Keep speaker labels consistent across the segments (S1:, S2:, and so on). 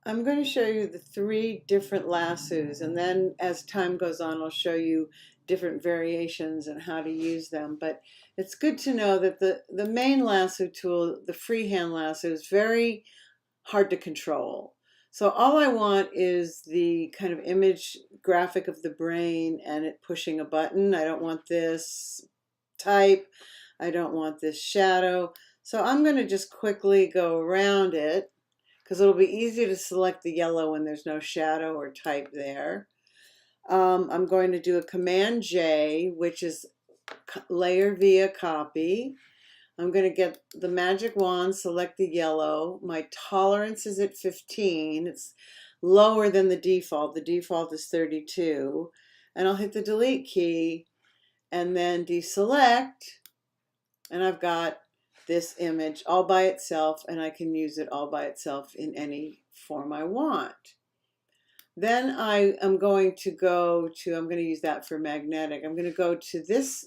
S1: I'm going to show you the 3 different lassos, and then as time goes on, I'll show you different variations and how to use them. But it's good to know that the main lasso tool, the freehand lasso, is very hard to control. So all I want is the kind of image graphic of the brain and it pushing a button. I don't want this type. I don't want this shadow. So I'm going to just quickly go around it because it'll be easy to select the yellow when there's no shadow or type there. I'm going to do a Command J, which is layer via copy. I'm going to get the magic wand, select the yellow. My tolerance is at 15. It's lower than the default. The default is 32. And I'll hit the delete key and then deselect. And I've got this image all by itself, and I can use it all by itself in any form I want. Then I am going to I'm going to use that for magnetic. I'm going to go to this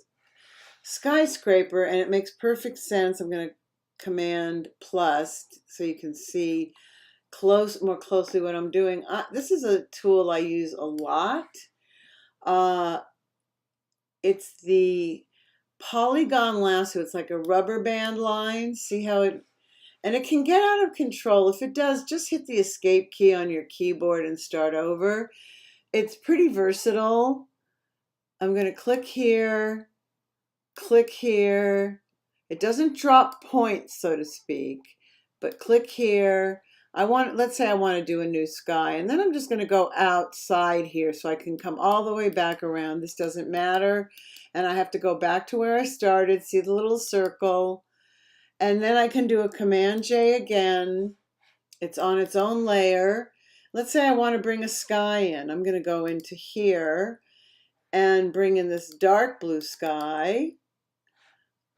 S1: skyscraper, and it makes perfect sense. I'm going to Command plus so you can see more closely what I'm doing. This is a tool I use a lot. It's the polygon lasso. It's like a rubber band line. See how and it can get out of control. If it does, just hit the escape key on your keyboard and start over. It's pretty versatile. I'm going to click here, click here. It doesn't drop points, so to speak, but click here. Let's say I want to do a new sky, and then I'm just going to go outside here so I can come all the way back around. This doesn't matter. And I have to go back to where I started, see the little circle, and then I can do a Command J again. It's on its own layer. Let's say I want to bring a sky in. I'm going to go into here and bring in this dark blue sky.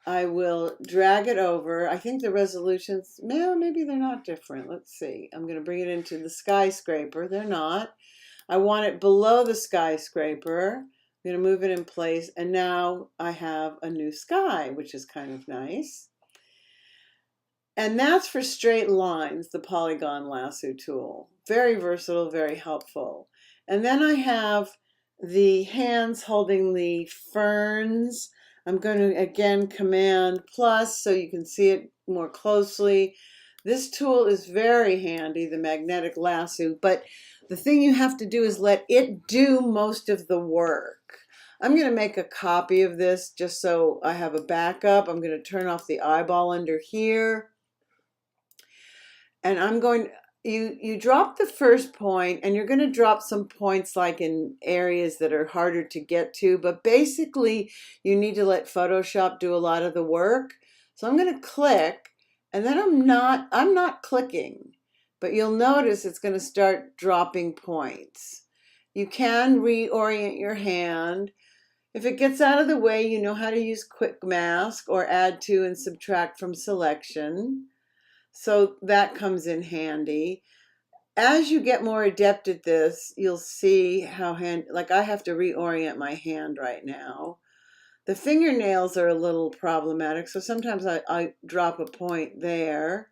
S1: I will drag it over. I think the resolutions, well, maybe they're not different. Let's see. I'm going to bring it into the skyscraper. They're not. I want it below the skyscraper. I'm going to move it in place, and now I have a new sky, which is kind of nice. And that's for straight lines, the polygon lasso tool. Very versatile, very helpful. And then I have the hands holding the ferns. I'm going to again Command plus so you can see it more closely. This tool is very handy, the magnetic lasso, but the thing you have to do is let it do most of the work. I'm going to make a copy of this just so I have a backup. I'm going to turn off the eyeball under here. And I'm going, you drop the first point, and you're going to drop some points like in areas that are harder to get to, but basically you need to let Photoshop do a lot of the work. So I'm going to click, and then I'm not clicking, but you'll notice it's going to start dropping points. You can reorient your hand. If it gets out of the way, you know how to use quick mask or add to and subtract from selection. So that comes in handy. As you get more adept at this, you'll see how like I have to reorient my hand right now. The fingernails are a little problematic, so sometimes I drop a point there.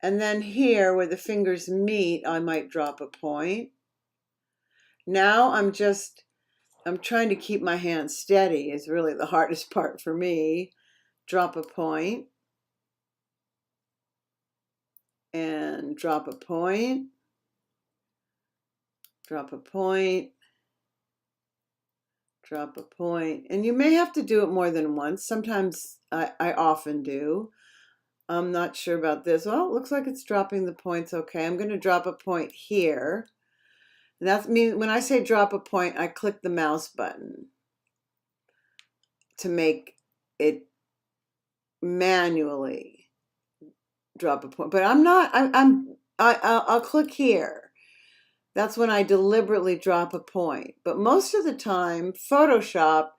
S1: And then here where the fingers meet, I might drop a point. Now I'm trying to keep my hand steady is really the hardest part for me. Drop a point. And drop a point, drop a point, drop a point. And you may have to do it more than once. Sometimes I often do. I'm not sure about this. Well, it looks like it's dropping the points okay. I'm going to drop a point here. And that means when I say drop a point, I click the mouse button to make it manually drop a point. But I'll click here. That's when I deliberately drop a point. But most of the time, Photoshop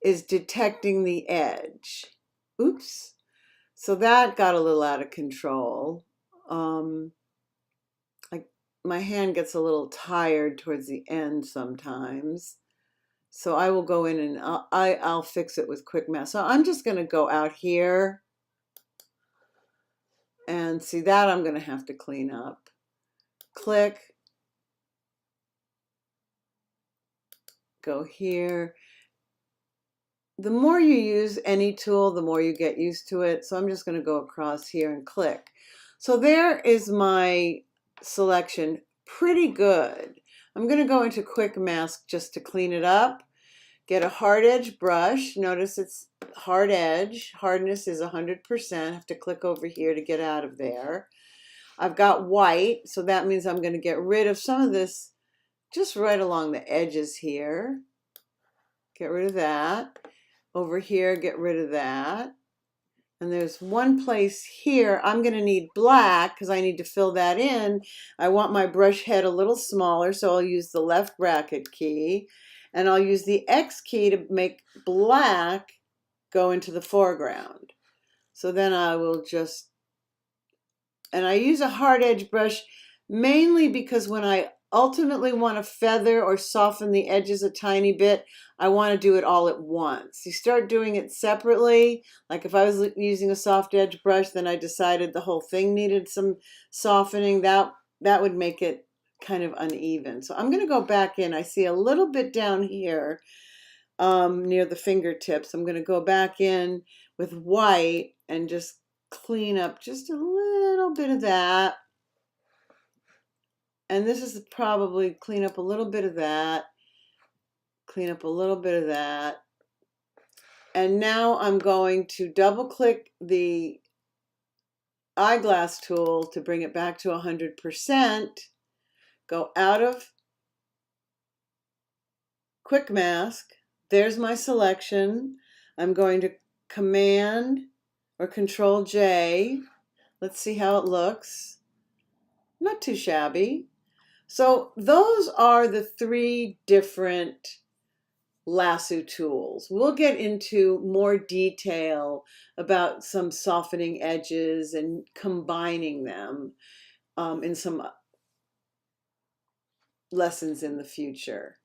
S1: is detecting the edge. Oops. So that got a little out of control. My hand gets a little tired towards the end sometimes. So I will go in and I'll fix it with quick mask. So I'm just going to go out here. And see that I'm going to have to clean up. click, go here. The more you use any tool, the more you get used to it. So I'm just going to go across here and click. So there is my selection. Pretty good. I'm going to go into quick mask just to clean it up. Get a hard edge brush. Notice it's hard edge. Hardness is 100%. I have to click over here to get out of there. I've got white, so that means I'm going to get rid of some of this just right along the edges here. Get rid of that. Over here, get rid of that. And there's one place here, I'm going to need black because I need to fill that in. I want my brush head a little smaller, so I'll use the left bracket key. And I'll use the X key to make black go into the foreground. So then I will just, and I use a hard edge brush mainly because when I ultimately want to feather or soften the edges a tiny bit, I want to do it all at once. You start doing it separately, like if I was using a soft edge brush, then I decided the whole thing needed some softening, that would make it kind of uneven. So I'm going to go back in. I see a little bit down here near the fingertips. I'm going to go back in with white and just clean up just a little bit of that. And this is probably clean up a little bit of that, clean up a little bit of that. And now I'm going to double click the eyeglass tool to bring it back to 100%, go out of quick mask. There's my selection. I'm going to Command or Control J. Let's see how it looks. Not too shabby. So those are the 3 different lasso tools. We'll get into more detail about some softening edges and combining them in some lessons in the future.